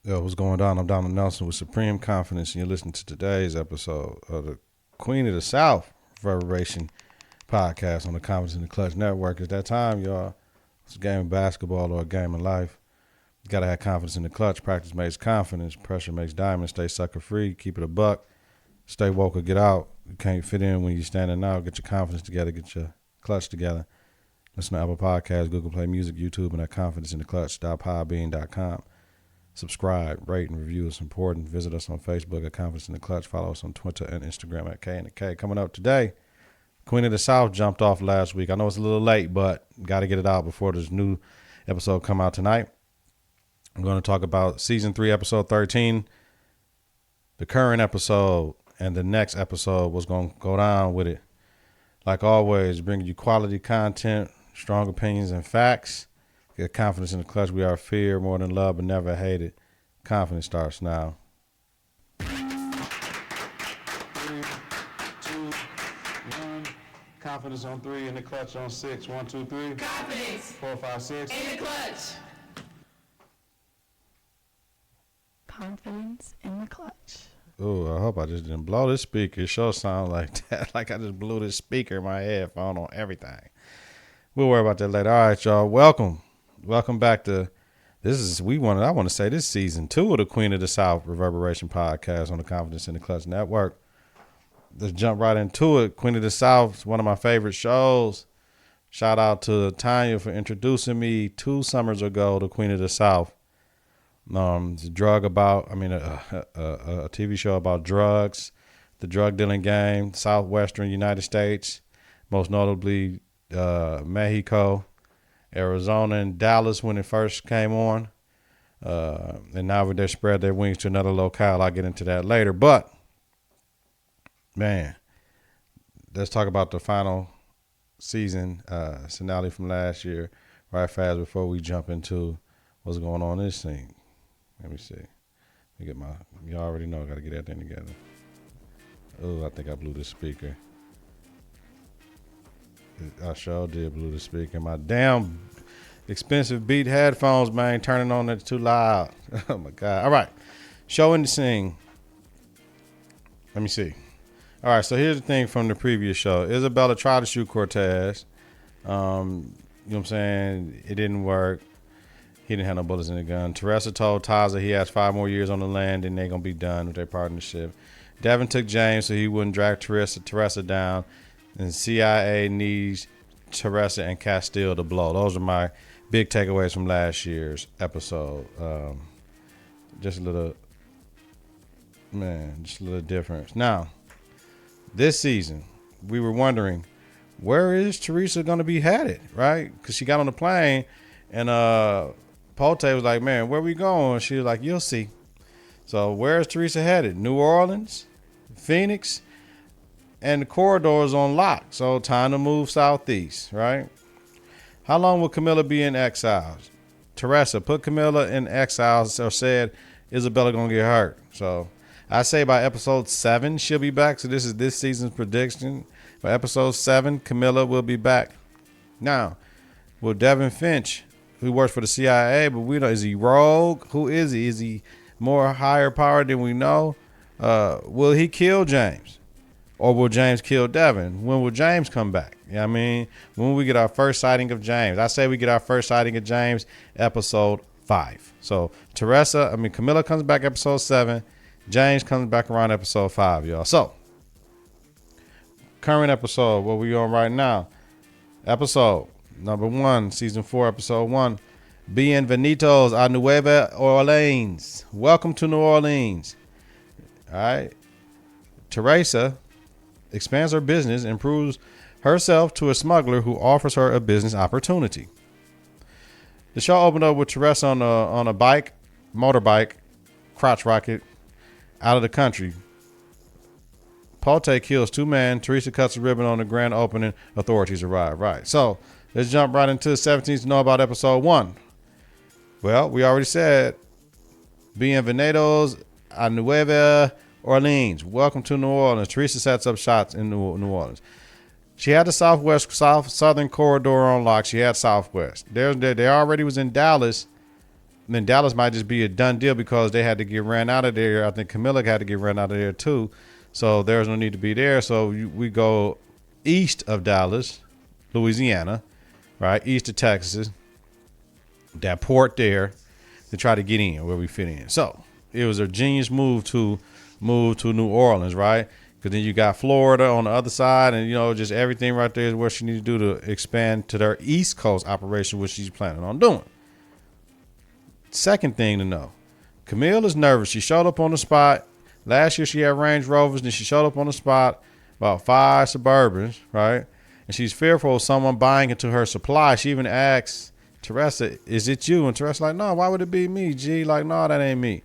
Yo, what's going on? I'm Donald Nelson with Supreme Confidence, and you're listening to today's episode of the Queen of the South Reverberation podcast on the Confidence in the Klutch Network. It's that time, y'all. It's a game of basketball or a game of life. You got to have confidence in the clutch. Practice makes confidence. Pressure makes diamonds. Stay sucker free. Keep it a buck. Stay woke or get out. You can't fit in when you're standing out. Get your confidence together. Get your clutch together. Listen to Apple Podcasts, Google Play Music, YouTube, and at confidenceintheclutch.podbean.com. Subscribe, rate, and review. It's important. Visit us on Facebook at Confidence in the Klutch. Follow us on Twitter and Instagram at K and the K. Coming up today, Queen of the South jumped off last week. I know it's a little late, but got to get it out before this new episode come out tonight. I'm going to talk about Season 3, Episode 13, the current episode, and the next episode, what's going to go down with it. Like always, bringing you quality content, strong opinions, and facts. Get confidence in the clutch. We are fear more than love, but never hated. Confidence starts now. 3, 2, 1. Confidence on 3 in the clutch on 6. 1, 2, 3. Confidence 4, 5, 6. in the clutch. Confidence in the clutch. Ooh, I hope I just didn't blow this speaker. It sure sound like that. Like I just blew this speaker in my headphone on everything. We'll worry about that later. All right, y'all. Welcome back to I want to say this season 2 of the Queen of the South Reverberation podcast on the Confidence in the Klutch Network. Let's jump right into it. Queen of the South is one of my favorite shows. Shout out to Tanya for introducing me 2 summers ago to Queen of the South. It's a TV show about drugs, the drug dealing game, Southwestern United States, most notably Mexico, Arizona, and Dallas when it first came on. And now they spread their wings to another locale. I'll get into that later. But, man, let's talk about the final season finale from last year right fast before we jump into what's going on in this thing. Let me see. You already know I got to get everything together. Oh, I think I blew the speaker. I sure did blew the speaker. My damn expensive Beat headphones, man, turning on that's too loud. Oh, my God. All right. Show and sing. Let me see. All right, so here's the thing from the previous show. Isabella tried to shoot Cortez. You know what I'm saying? It didn't work. He didn't have no bullets in the gun. Teresa told Taza he has 5 more years on the land and they're going to be done with their partnership. Devin took James so he wouldn't drag Teresa down. And CIA needs Teresa and Castile to blow. Those are my big takeaways from last year's episode. Just a little difference. Now, this season, we were wondering, where is Teresa going to be headed, right? Because she got on the plane and Pote was like, man, where we going? She was like, you'll see. So where's Teresa headed? New Orleans, Phoenix, and the corridor is on lock. So time to move southeast, right? How long will Camilla be in exile? Teresa put Camilla in exile or said Isabella going to get hurt. So I say by episode 7, she'll be back. So this is this season's prediction. By episode 7, Camilla will be back. Now, will Devin Finch, who works for the CIA, but we know, is he rogue? Who is he? Is he more higher power than we know? Will he kill James? Or will James kill Devin? When will James come back? You know what I mean? When will we get our first sighting of James? I say we get our first sighting of James episode 5. So Camilla comes back episode 7. James comes back around episode 5, y'all. So, current episode, what we on right now? Episode number 1, season 4, episode 1. Bienvenidos a Nueva Orleans. Welcome to New Orleans. All right. Teresa expands her business and proves herself to a smuggler who offers her a business opportunity. The show opened up with Teresa on a motorbike, crotch rocket, out of the country. Pote kills 2 men. Teresa cuts a ribbon on the grand opening. Authorities arrive. Right. So let's jump right into the 17th to know about episode 1. Well, we already said Bienvenidos a Nueva Orleans. Welcome to New Orleans. Teresa sets up shots in New Orleans. She had the southern corridor on lock. She had Southwest. They already was in Dallas then Dallas might just be a done deal because they had to get ran out of there. I think Camilla had to get ran out of there too. So there's no need to be there. So we go east of Dallas, Louisiana, right? East of Texas, that port there to try to get in where we fit in. So it was a genius move to move to New Orleans, right? Because then you got Florida on the other side, and just everything right there is what she needs to do to expand to their East Coast operation, which she's planning on doing. Second thing to know, Camille is nervous. She showed up on the spot. Last year she had Range Rovers, then she showed up on the spot, about 5 Suburbans, right? And she's fearful of someone buying into her supply. She even asks Teresa, is it you? And Teresa's like, no, why would it be me, G? Like, no, that ain't me.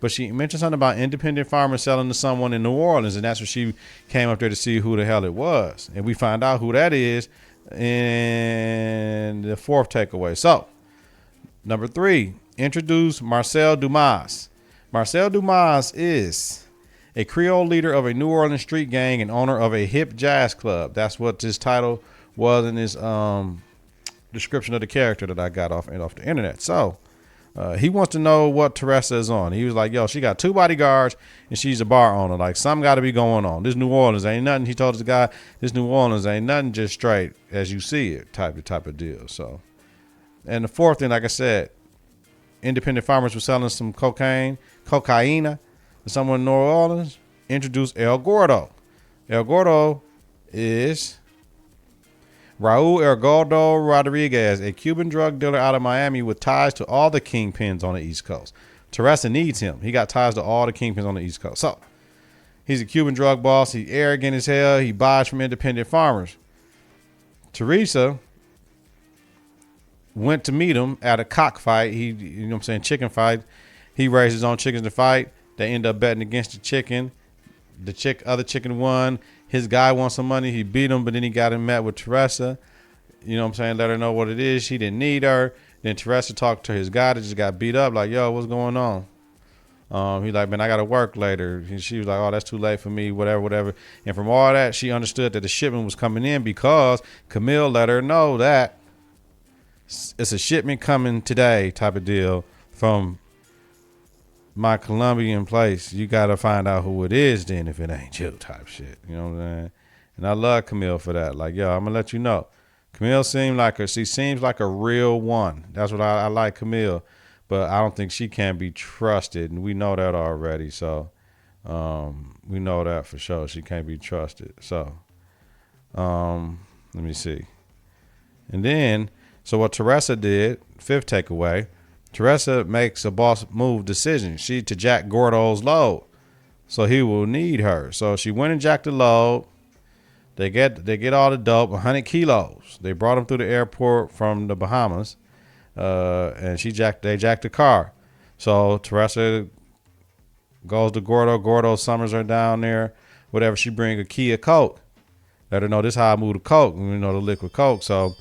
But she mentioned something about independent farmers selling to someone in New Orleans, and that's when she came up there to see who the hell it was. And we find out who that is in the fourth takeaway. So, number 3, introduce Marcel Dumas. Marcel Dumas is a Creole leader of a New Orleans street gang and owner of a hip jazz club. That's what this title was in this description of the character that I got off the internet. So he wants to know what Teresa is on. He was like, yo, she got 2 bodyguards and she's a bar owner. Like, something got to be going on. This New Orleans ain't nothing. He told this guy, this New Orleans ain't nothing just straight as you see it type of deal. So, and the fourth thing, like I said, independent farmers were selling some cocaine to someone in New Orleans. Introduced El Gordo. El Gordo is Raul El Gordo Rodriguez, a Cuban drug dealer out of Miami with ties to all the kingpins on the East Coast. Teresa needs him. He got ties to all the kingpins on the East Coast. So he's a Cuban drug boss. He's arrogant as hell. He buys from independent farmers. Teresa went to meet him at a cockfight. Chicken fight. He raised his own chickens to fight. They end up betting against the chicken. The other chicken won. His guy won some money. He beat him, but then he got him met with Teresa. Let her know what it is. She didn't need her. Then Teresa talked to his guy that just got beat up. Like, yo, what's going on? He's like, man, I got to work later. And she was like, oh, that's too late for me, whatever. And from all that, she understood that the shipment was coming in because Camille let her know that it's a shipment coming today type of deal from my Colombian place. You got to find out who it is then if it ain't you type shit. You know what I'm saying? And I love Camille for that. Like, yo, I'm going to let you know. Camille she seems like a real one. That's what I like Camille. But I don't think she can be trusted. And we know that already. So we know that for sure. She can't be trusted. So let me see. And then, so what Teresa did, fifth takeaway, Teresa makes a boss move decision. She to jack Gordo's load, so he will need her. So she went and jacked the load. They get all the dope, 100 kilos. They brought him through the airport from the Bahamas, and they jacked the car. So Teresa goes to Gordo. Gordo summers her down there. Whatever, she bring a key of coke. Let her know this how I move the coke. The liquid coke. So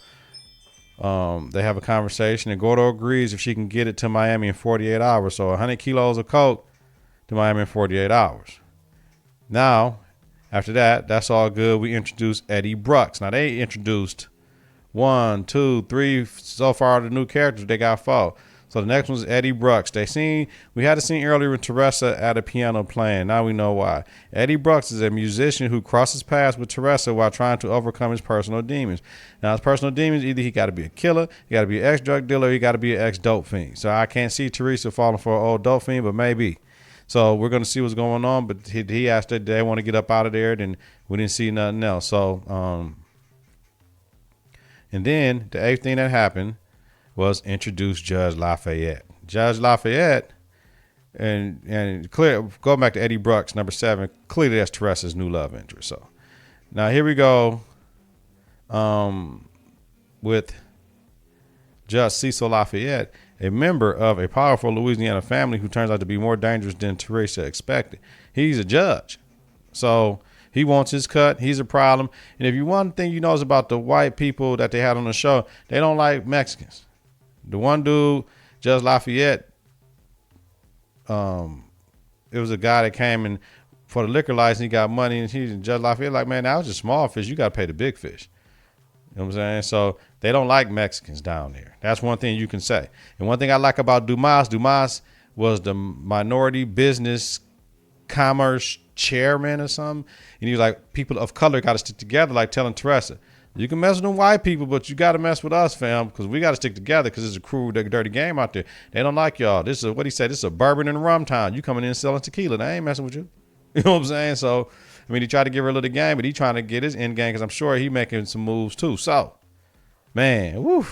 they have a conversation, and Gordo agrees if she can get it to Miami in 48 hours. So 100 kilos of coke to Miami in 48 hours. Now, after that, that's all good. We introduced Eddie Brooks. Now, they introduced 1, 2, 3. So far, the new characters, they got 4. So the next one's Eddie Brooks. We had a scene earlier with Teresa at a piano playing. Now we know why. Eddie Brooks is a musician who crosses paths with Teresa while trying to overcome his personal demons. Now, his personal demons, either he got to be a killer, he got to be an ex-drug dealer, or he got to be an ex-dope fiend. So I can't see Teresa falling for an old dope fiend, but maybe. So we're going to see what's going on. But he asked that they want to get up out of there. Then we didn't see nothing else. So, and then the 8th thing that happened was introduce Judge Lafayette. Judge Lafayette, and clear. Go back to Eddie Brooks, number 7. Clearly, that's Teresa's new love interest. So now here we go with Judge Cecil Lafayette, a member of a powerful Louisiana family who turns out to be more dangerous than Teresa expected. He's a judge, so he wants his cut. He's a problem. And if you one thing you know is about the white people that they had on the show, they don't like Mexicans. The one dude, Judge Lafayette, it was a guy that came in for the liquor license. He got money, and Judge Lafayette like, man, that was just small fish. You got to pay the big fish. You know what I'm saying? So they don't like Mexicans down there. That's one thing you can say. And one thing I like about Dumas was the minority business commerce chairman or something. And he was like, people of color got to stick together, like telling Teresa, you can mess with them white people, but you got to mess with us, fam, because we got to stick together because it's a cruel, dirty game out there. They don't like y'all. This is what he said. This is a bourbon and rum town. You coming in selling tequila. They ain't messing with you. You know what I'm saying? So, I mean, he tried to get rid of the game, but he trying to get his end game because I'm sure he making some moves too. So, man, woo,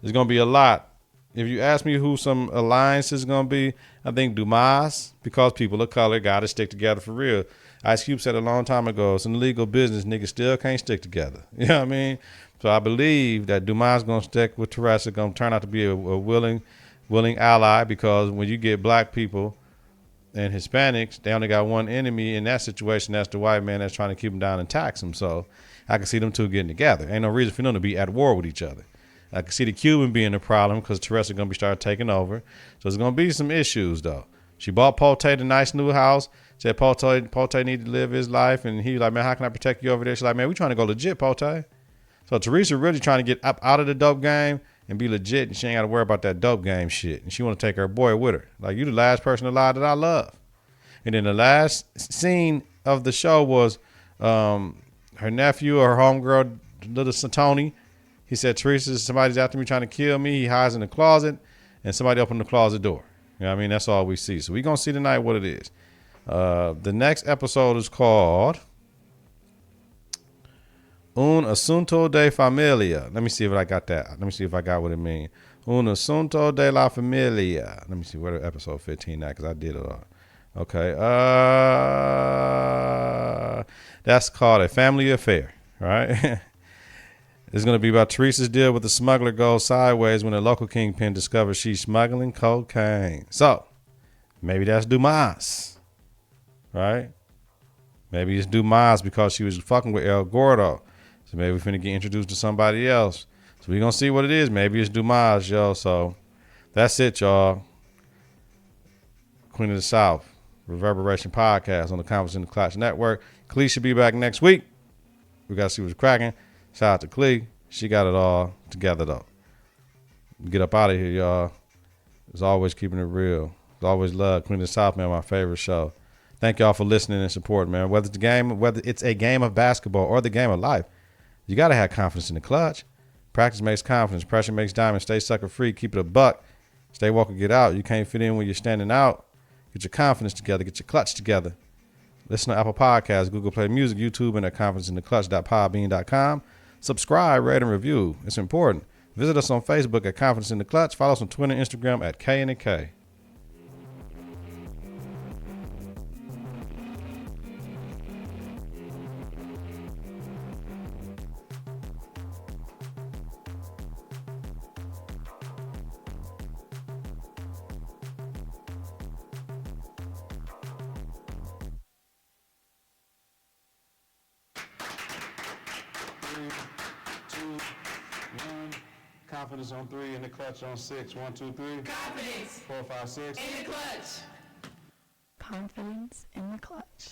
there's going to be a lot. If you ask me who some alliances going to be, I think Dumas, because people of color got to stick together for real. Ice Cube said a long time ago, it's an illegal business. Niggas still can't stick together. You know what I mean? So I believe that Dumas going to stick with Teresa, going to turn out to be a willing ally, because when you get black people and Hispanics, they only got one enemy in that situation. That's the white man that's trying to keep them down and tax them. So I can see them two getting together. Ain't no reason for them to be at war with each other. I can see the Cuban being a problem because Teresa going to be start taking over. So there's going to be some issues, though. She bought Pote the nice new house. Said Pote need to live his life. And he was like, man, how can I protect you over there? She's like, man, we trying to go legit, Pote. So Teresa really trying to get up out of the dope game and be legit. And she ain't got to worry about that dope game shit. And she want to take her boy with her. Like, you the last person alive that I love. And then the last scene of the show was her nephew or her homegirl, little Tony. He said, Teresa, somebody's after me trying to kill me. He hides in the closet. And somebody opened the closet door. You know what I mean? That's all we see. So we're going to see tonight what it is. The next episode is called Un Asunto de Familia. Let me see if I got that. Let me see if I got what it means. Un Asunto de la Familia. Let me see where episode 15 at, because I did it all. Okay. That's called A Family Affair, right? It's going to be about Teresa's deal with the smuggler goes sideways when a local kingpin discovers she's smuggling cocaine. So, maybe that's Dumas, right? Maybe it's Dumas because she was fucking with El Gordo. So maybe we're finna get introduced to somebody else. So we're going to see what it is. Maybe it's Dumas, yo. So, that's it, y'all. Queen of the South, Reverberation Podcast on the Konfidence in the Klutch Network. Cle should be back next week. We got to see what's cracking. Shout out to Cle. She got it all together, though. Get up out of here, y'all. As always, keeping it real. As always, love. Queen of the South, man, my favorite show. Thank y'all for listening and supporting, man. Whether it's a game of basketball or the game of life, you got to have confidence in the clutch. Practice makes confidence. Pressure makes diamonds. Stay sucker free. Keep it a buck. Stay walk or get out. You can't fit in when you're standing out. Get your confidence together. Get your clutch together. Listen to Apple Podcasts, Google Play Music, YouTube, and at confidenceintheclutch.podbean.com. Subscribe, rate, and review. It's important. Visit us on Facebook at Konfidence in the Klutch. Follow us on Twitter and Instagram at K and the K. Confidence on 3 in the clutch on 6. 1, 2, 3. Confidence 4, 5, 6. in the clutch. Confidence in the Klutch.